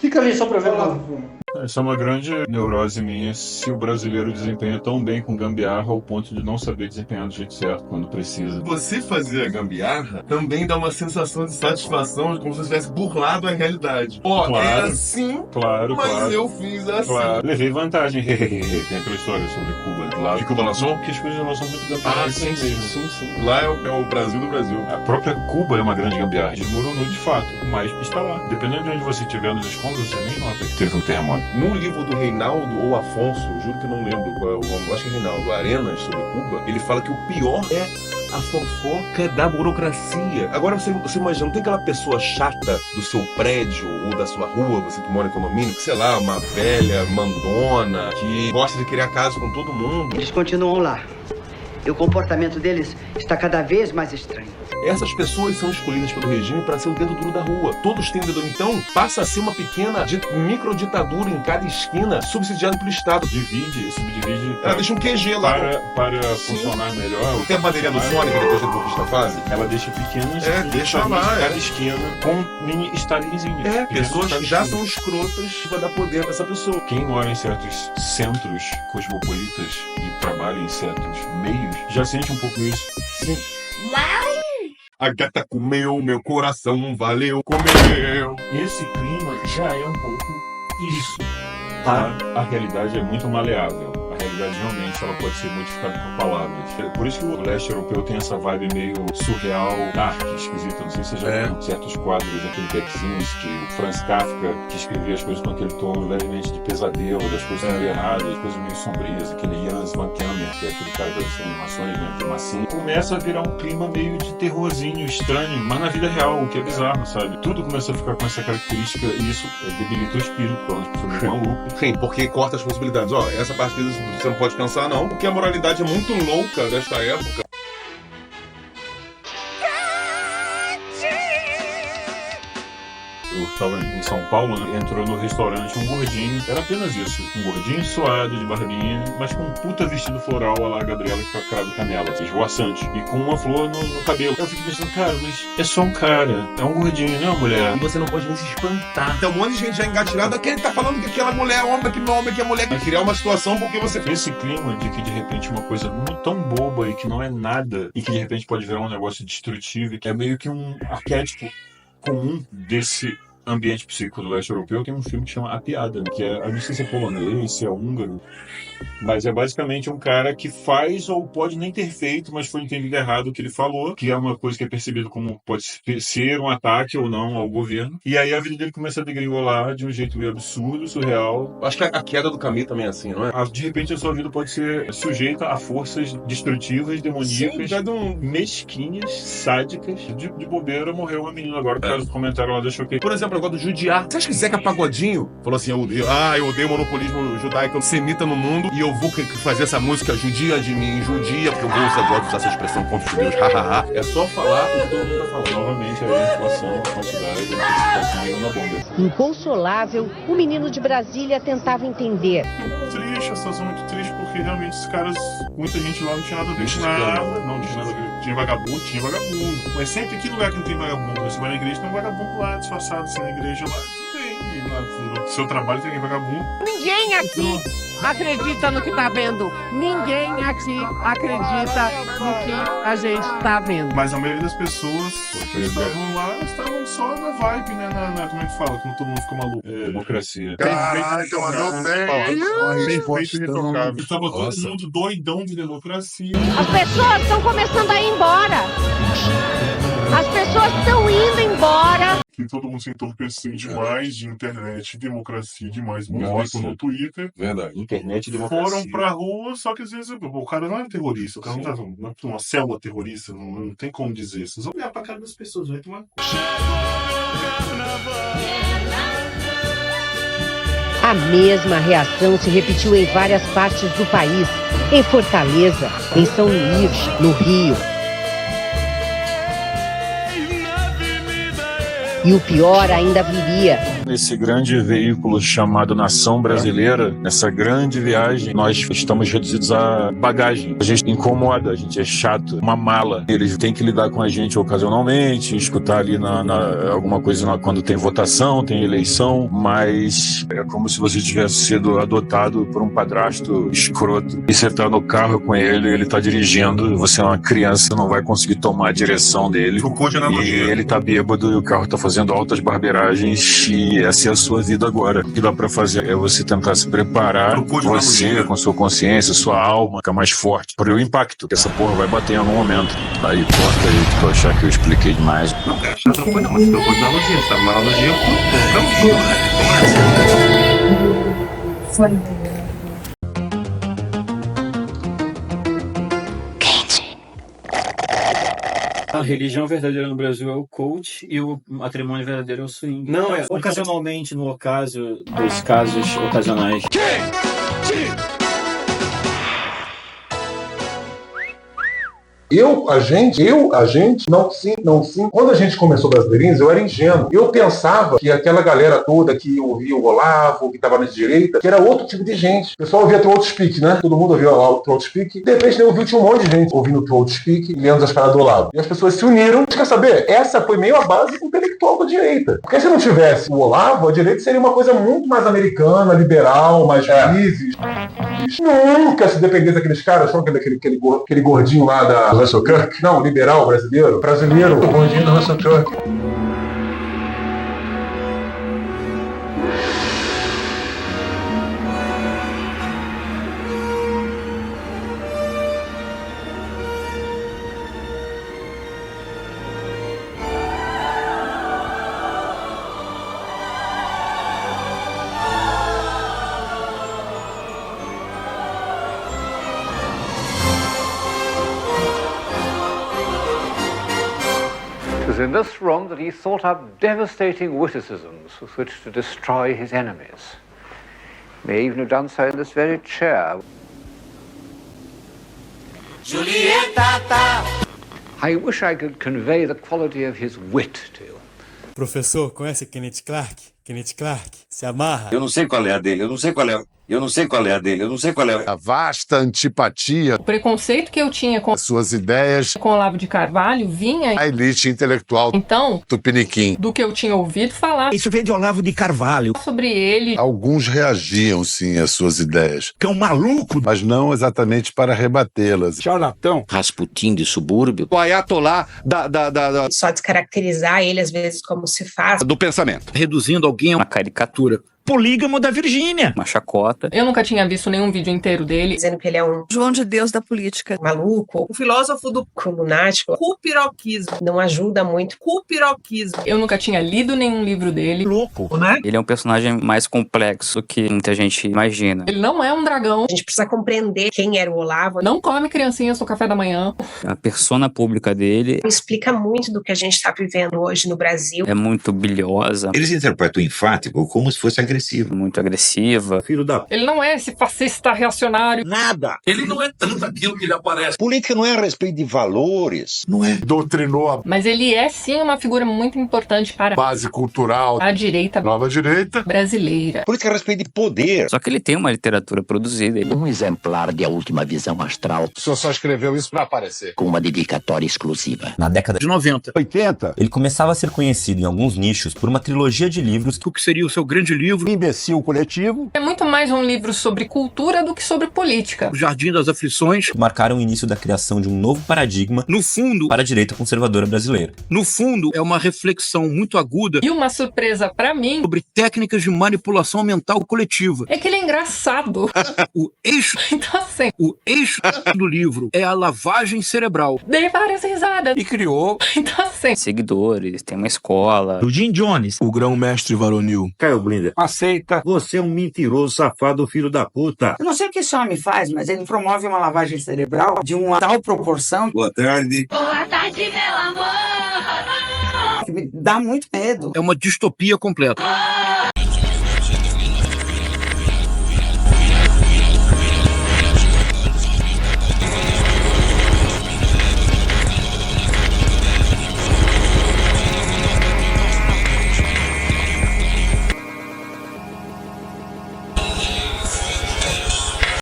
Fica ali só pra ver o fumo. Essa é uma grande neurose minha, se o brasileiro desempenha tão bem com gambiarra ao ponto de não saber desempenhar do jeito certo quando precisa. Você fazer a gambiarra também dá uma sensação de satisfação, como se você tivesse burlado a realidade. Ó, é Claro. assim, Claro, mas claro. eu fiz assim. Claro, levei vantagem. Tem aquela história sobre Cuba. Lá, Que Cuba lançou? Porque as coisas lá são muito gambiarras. sim. Lá é o Brasil do Brasil. A própria Cuba é uma grande gambiarra. Desmoronou de fato, mas está lá. Dependendo de onde você estiver nos escombros, você nem nota que teve um terremoto. No livro do Reinaldo ou Afonso, juro que não lembro qual é o nome, acho que é Reinaldo Arenas, sobre Cuba, ele fala que o pior é a fofoca da burocracia. Agora você imagina, não tem aquela pessoa chata do seu prédio ou da sua rua, você que mora em condomínio, que sei lá, uma velha mandona que gosta de criar caso com todo mundo. Eles continuam lá. E o comportamento deles está cada vez mais estranho. Essas pessoas são escolhidas pelo regime para ser o dedo duro da rua. Todos têm dedo. Então, passa a ser uma pequena microditadura em cada esquina, subsidiada pelo Estado. Divide, subdivide. Ela deixa um QG lá. Para funcionar melhor. Tem a bandeirinha do Sonic depois da conquista fase? Ela deixa pequenas deixa lá, cada esquina com mini Stalinzinhos. Pessoas que já são escrotas para dar poder pra essa pessoa. Quem mora em certos centros cosmopolitas e trabalha em certos meios já sente um pouco isso. Sim. A gata comeu, meu coração valeu, comeu. Esse clima já é um pouco isso. A realidade é muito maleável. A realidade realmente ela pode ser modificada por palavras. É por isso que o leste europeu tem essa vibe meio surreal, dark, esquisita. Não sei se você já viu certos quadros daquele Beksinski, o Franz Kafka, que escrevia as coisas com aquele tom levemente de pesadelo, das coisas meio erradas, coisas meio sombrias. Aquele Jans Van Kammer, que é aquele cara das animações, né, de massinha. Começa a virar um clima meio de terrorzinho estranho, mas na vida real, o que é bizarro, sabe? Tudo começa a ficar com essa característica e isso debilita o espírito, quando as pessoas ficam malucas. Sim, porque corta as possibilidades. Ó, essa parte você não pode pensar, não, porque a moralidade é muito louca desta época. Eu estava em São Paulo, né? Entrou no restaurante um gordinho, era apenas isso, um gordinho suado, de barbinha, mas com um puta vestido floral a lá Gabriela com a cravo canela, esvoaçante, e com uma flor no cabelo. Eu fiquei pensando, cara, mas é só um cara, é um gordinho, não é uma mulher. E você não pode nem se espantar. Tem um monte de gente já engatilhada, que ele tá falando que aquela mulher é homem, que não homem, que é mulher. Vai criar uma situação porque você... Esse clima de que de repente uma coisa tão boba e que não é nada, e que de repente pode virar um negócio destrutivo, e que é meio que um arquétipo comum desse ambiente psíquico do leste europeu. Tem um filme que chama A Piada, que é, eu não sei se é polonês, se é húngaro, mas é basicamente um cara que faz ou pode nem ter feito, mas foi entendido errado o que ele falou, que é uma coisa que é percebido como pode ser um ataque ou não ao governo, e aí a vida dele começa a degringolar de um jeito meio absurdo, surreal. Acho que a queda do Camus também é assim, não é? De repente a sua vida pode ser sujeita a forças destrutivas, demoníacas, mesquinhas, sádicas. De bobeira morreu uma menina agora, por causa do comentário lá da Choquei. Por exemplo, o negócio do judiar. Você acha que Zeca Pagodinho falou assim, eu odeio o monopolismo judaico semita no mundo e eu vou fazer essa música judia de mim, judia, porque eu gosto de usar essa expressão contra os judeus, hahaha. É só falar o que todo mundo tá falando. Novamente a inflação, a quantidade, a antecipação na bomba. Inconsolável, o menino de Brasília tentava entender. Triste, a situação muito triste, porque realmente esses caras, muita gente lá não tinha nada a ver com nada, não tinha nada a ver. Tinha vagabundo, mas sempre que lugar que não tem vagabundo, você vai na igreja, tem um vagabundo lá, disfarçado, assim, na igreja lá, tudo bem, e lá no seu trabalho tem vagabundo. Ninguém aqui acredita no que tá vendo. Ninguém aqui acredita no que a gente tá vendo. Mas a maioria das pessoas que estavam lá estavam só na vibe, né? Como é que fala? Quando todo mundo fica maluco. Democracia. Caraca, mandou bem. Perfeito e retocável. Estava todo mundo doidão de democracia. As pessoas estão começando a ir embora. As pessoas estão indo embora. Que todo mundo se entorpeceu demais de internet, democracia demais, muito no Twitter. Verdade, internet e democracia. Foram pra rua, só que às vezes o cara não é terrorista, o cara não tá uma célula terrorista, não tem como dizer. Vocês vão olhar pra cara das pessoas, vai tomar. A mesma reação se repetiu em várias partes do país. Em Fortaleza, em São Luís, no Rio. E o pior ainda viria. Nesse grande veículo chamado Nação Brasileira, nessa grande viagem, nós estamos reduzidos a bagagem. A gente incomoda, a gente é chato, uma mala. Eles têm que lidar com a gente ocasionalmente, escutar ali alguma coisa quando tem votação, tem eleição, mas é como se você tivesse sido adotado por um padrasto escroto. E você tá no carro com ele tá dirigindo, você é uma criança, não vai conseguir tomar a direção dele. E ele tá bêbado e o carro tá fazendo altas barberagens e essa é a sua vida agora. O que dá pra fazer é você tentar se preparar, você com sua consciência, sua alma, ficar mais forte para o impacto que essa porra vai bater em algum momento. Aí, corta aí que tu achar que eu expliquei demais. Não, cara, não foi não, você trocou de analogia, sabe? Uma analogia Foi. A religião verdadeira no Brasil é o coach e o matrimônio verdadeiro é o swing. Não, é ocasionalmente, no ocaso dos casos ocasionais. A gente, não sim. Quando a gente começou Brasileirinhos, eu era ingênuo. Eu pensava que aquela galera toda que ouvia o Olavo, que estava na direita, que era outro tipo de gente. O pessoal ouvia Throat Speak, né? Todo mundo ouvia o Throat Speak. De repente, eu ouvi tinha um monte de gente ouvindo o Throat Speak e lendo as paradas do Olavo. E as pessoas se uniram. Quer saber? Essa foi meio a base intelectual da direita. Porque se não tivesse o Olavo, a direita seria uma coisa muito mais americana, liberal, mais livre. Nunca se dependesse daqueles caras, só aquele gordinho lá da Russell Kirk? Não, liberal brasileiro, o gordinho da Russell Kirk. It was in this room that he thought up devastating witticisms with which to destroy his enemies. He may even have done so in this very chair. Julieta! I wish I could convey the quality of his wit to you. Professor, conhece Kenneth Clark? Kenneth Clark, se amarra. Eu não sei qual é a dele, eu não sei qual é. A vasta antipatia. O preconceito que eu tinha com as suas ideias. Com Olavo de Carvalho vinha. A elite intelectual. Então. Tupiniquim. Do que eu tinha ouvido falar. Isso vem de Olavo de Carvalho. Sobre ele. Alguns reagiam, sim, às suas ideias. Que é um maluco. Mas não exatamente para rebatê-las. Charlatão. Rasputin de subúrbio. O ayatolá Só descaracterizar ele, às vezes, como se faz. Do pensamento. Reduzindo alguém a uma caricatura. Polígamo da Virgínia. Uma chacota. Eu nunca tinha visto nenhum vídeo inteiro dele. Dizendo que ele é um João de Deus da política. Maluco. O filósofo do lunático. Cupiroquismo. Não ajuda muito. Cupiroquismo. Eu nunca tinha lido nenhum livro dele. Louco, né? Ele é um personagem mais complexo do que muita gente imagina. Ele não é um dragão. A gente precisa compreender quem era o Olavo. Não come criancinhas no café da manhã. A persona pública dele explica muito do que a gente está vivendo hoje no Brasil. É muito biliosa. Eles interpretam o enfático como se fosse agressivo. Muito agressiva. Filho da... Ele não é esse fascista reacionário. Nada. Ele não é tanto aquilo que ele aparece. Política não é a respeito de valores. Não é. Doutrinou a... Mas ele é, sim, uma figura muito importante para... base cultural. A direita... Nova direita. Brasileira. Política é a respeito de poder. Só que ele tem uma literatura produzida. Um exemplar de A Última Visão Astral. O senhor só escreveu isso para aparecer. Com uma dedicatória exclusiva. Na década de 90. 80. Ele começava a ser conhecido em alguns nichos por uma trilogia de livros. O que seria o seu grande livro? Imbecil Coletivo. É muito mais um livro sobre cultura do que sobre política. O Jardim das Aflições. Que marcaram o início da criação de um novo paradigma. No fundo. Para a direita conservadora brasileira. No fundo, é uma reflexão muito aguda. E uma surpresa para mim. Sobre técnicas de manipulação mental coletiva. É que ele é engraçado. O eixo. Então assim. O eixo do livro é a lavagem cerebral. Dei várias risadas. E criou. Então assim. Seguidores, tem uma escola. Do Jim Jones. O grão-mestre varonil. Caio Blinder. Aceita. Você é um mentiroso, safado, filho da puta. Eu não sei o que esse homem faz, mas ele promove uma lavagem cerebral de uma tal proporção. Boa tarde. Boa tarde, meu amor. Que me dá muito medo. É uma distopia completa.